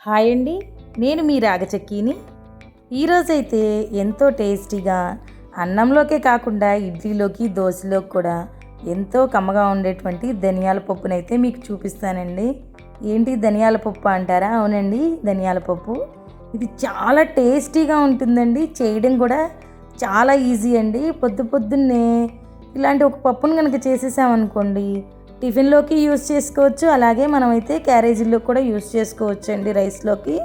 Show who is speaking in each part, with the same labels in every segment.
Speaker 1: Hi అండి, నేను మీ రాగచక్కీని. ఈరోజైతే ఎంతో టేస్టీగా అన్నంలోకే కాకుండా ఇడ్లీలోకి దోశలోకి కూడా ఎంతో కమ్మగా ఉండేటువంటి ధనియాల పప్పునైతే మీకు చూపిస్తానండి. ఏంటి ధనియాల పప్పు అంటారా? అవునండి, ధనియాల పప్పు. ఇది చాలా టేస్టీగా ఉంటుందండి. చేయడం కూడా చాలా ఈజీ అండి. పొద్దున్నే ఇలాంటి ఒక పప్పును కనుక చేసేసామనుకోండి, టిఫిన్లోకి యూస్ చేసుకోవచ్చు, అలాగే మనమైతే క్యారేజీల్లో కూడా యూస్ చేసుకోవచ్చు అండి, రైస్లోకి.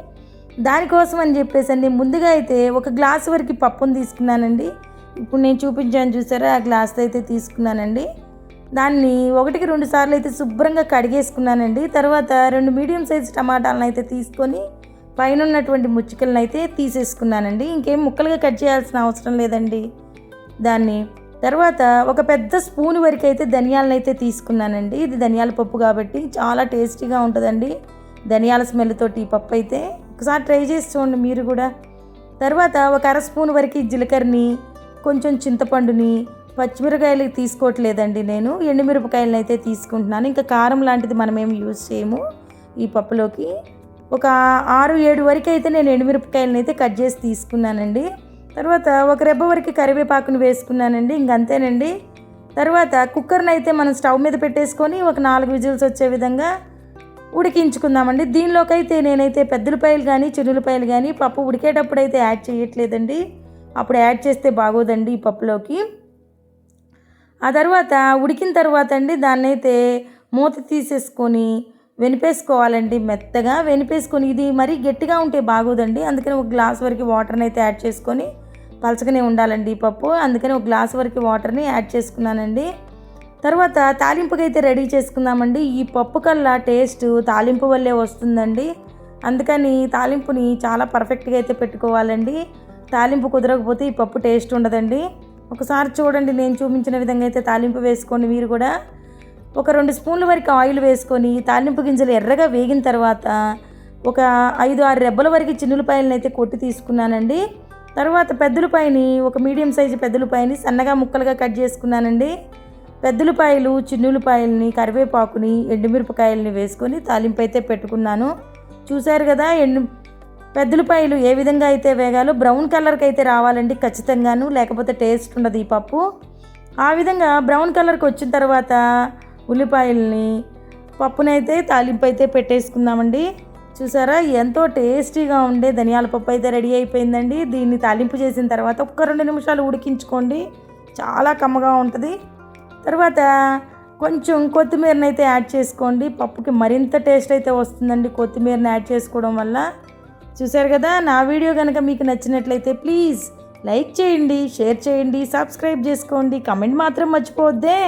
Speaker 1: దానికోసం అని చెప్పేసి ముందుగా అయితే ఒక గ్లాస్ వరకు పప్పును తీసుకున్నానండి. ఇప్పుడు నేను చూపించాను చూసారా, ఆ గ్లాస్తో అయితే తీసుకున్నానండి. దాన్ని 1-2 సార్లు అయితే శుభ్రంగా కడిగేసుకున్నానండి. తర్వాత 2 మీడియం సైజ్ టమాటాలను అయితే తీసుకొని పైన ఉన్నటువంటి ముచ్చికలను అయితే తీసేసుకున్నానండి. ఇంకేం ముక్కలుగా కట్ చేయాల్సిన అవసరం లేదండి దాన్ని. తర్వాత ఒక పెద్ద స్పూన్ వరకు అయితే ధనియాలను అయితే తీసుకున్నానండి. ఇది ధనియాల పప్పు కాబట్టి చాలా టేస్టీగా ఉంటుందండి. ధనియాల స్మెల్ తోటి ఈ పప్పు అయితే ఒకసారి ట్రై చేసి చూడండి మీరు కూడా. తర్వాత ఒక 1/2 స్పూన్ వరకు జీలకర్రని, కొంచెం చింతపండుని, పచ్చిమిరకాయలు తీసుకోవట్లేదండి, నేను ఎండుమిరపకాయలను అయితే తీసుకుంటున్నాను. ఇంకా కారం లాంటిది మనం ఏమి యూజ్ చేయము ఈ పప్పులోకి. ఒక 6-7 వరకు అయితే నేను ఎండుమిరపకాయలను అయితే కట్ చేసి తీసుకున్నానండి. తర్వాత ఒక రెబ్బ వరకు కరివేపాకుని వేసుకున్నానండి. ఇంకంతేనండి. తర్వాత కుక్కర్ని అయితే మనం స్టవ్ మీద పెట్టేసుకొని ఒక 4 విజిల్స్ వచ్చే విధంగా ఉడికించుకుందామండి. దీనిలోకి అయితే నేనైతే పెద్దలపాయలు కానీ చిన్నులపాయలు కానీ పప్పు ఉడికేటప్పుడు అయితే యాడ్ చేయట్లేదండి. అప్పుడు యాడ్ చేస్తే బాగోదండి ఈ పప్పులోకి. ఆ తర్వాత ఉడికిన తర్వాత అండి దాన్ని అయితే మూత తీసేసుకొని వెనిపేసుకోవాలండి. మెత్తగా వెనిపేసుకొని, ఇది మరీ గట్టిగా ఉంటే బాగోదండి, అందుకని ఒక గ్లాస్ వరకు వాటర్ని అయితే యాడ్ చేసుకొని, పలచగానే ఉండాలండి ఈ పప్పు, అందుకని ఒక గ్లాస్ వరకు వాటర్ని యాడ్ చేసుకున్నానండి. తర్వాత తాలింపుకి అయితే రెడీ చేసుకుందామండి. ఈ పప్పు కల్లా టేస్ట్ తాలింపు వల్లే వస్తుందండి, అందుకని తాలింపుని చాలా పర్ఫెక్ట్గా అయితే పెట్టుకోవాలండి. తాలింపు కుదరకపోతే ఈ పప్పు టేస్ట్ ఉండదండి. ఒకసారి చూడండి, నేను చూపించిన విధంగా అయితే తాలింపు వేసుకోండి మీరు కూడా. ఒక 2 స్పూన్ల వరకు ఆయిల్ వేసుకొని తాలింపు గింజలు ఎర్రగా వేగిన తర్వాత ఒక 5-6 రెబ్బల వరకు చిన్నులపాయలను అయితే కొట్టి తీసుకున్నానండి. తర్వాత పెద్దలపాయని, ఒక మీడియం సైజు పెద్దలపాయని సన్నగా ముక్కలుగా కట్ చేసుకున్నానండి. పెద్దలపాయలు, చిన్నులపాయలని, కరివేపాకుని, ఎండుమిరపకాయలని వేసుకొని తాలింపు అయితే పెట్టుకున్నాను. చూశారు కదా, పెద్దలపాయలు ఏ విధంగా అయితే వేగాలో బ్రౌన్ కలర్కి అయితే రావాలండి ఖచ్చితంగాను, లేకపోతే టేస్ట్ ఉండదు ఈ పప్పు. ఆ విధంగా బ్రౌన్ కలర్కి వచ్చిన తర్వాత ఉల్లిపాయలని, పప్పునైతే తాలింపు అయితే పెట్టేసుకుందామండి. చూసారా, ఎంతో టేస్టీగా ఉండే ధనియాల పప్పు అయితే రెడీ అయిపోయిందండి. దీన్ని తాలింపు చేసిన తర్వాత ఒక్క 2 నిమిషాలు ఉడికించుకోండి, చాలా కమ్మగా ఉంటుంది. తర్వాత కొంచెం కొత్తిమీరని అయితే యాడ్ చేసుకోండి, పప్పుకి మరింత టేస్ట్ అయితే వస్తుందండి కొత్తిమీరని యాడ్ చేసుకోవడం వల్ల. చూసారు కదా, నా వీడియో కనుక మీకు నచ్చినట్లయితే ప్లీజ్ లైక్ చేయండి, షేర్ చేయండి, సబ్స్క్రైబ్ చేసుకోండి, కమెంట్ మాత్రం మర్చిపోవద్దే.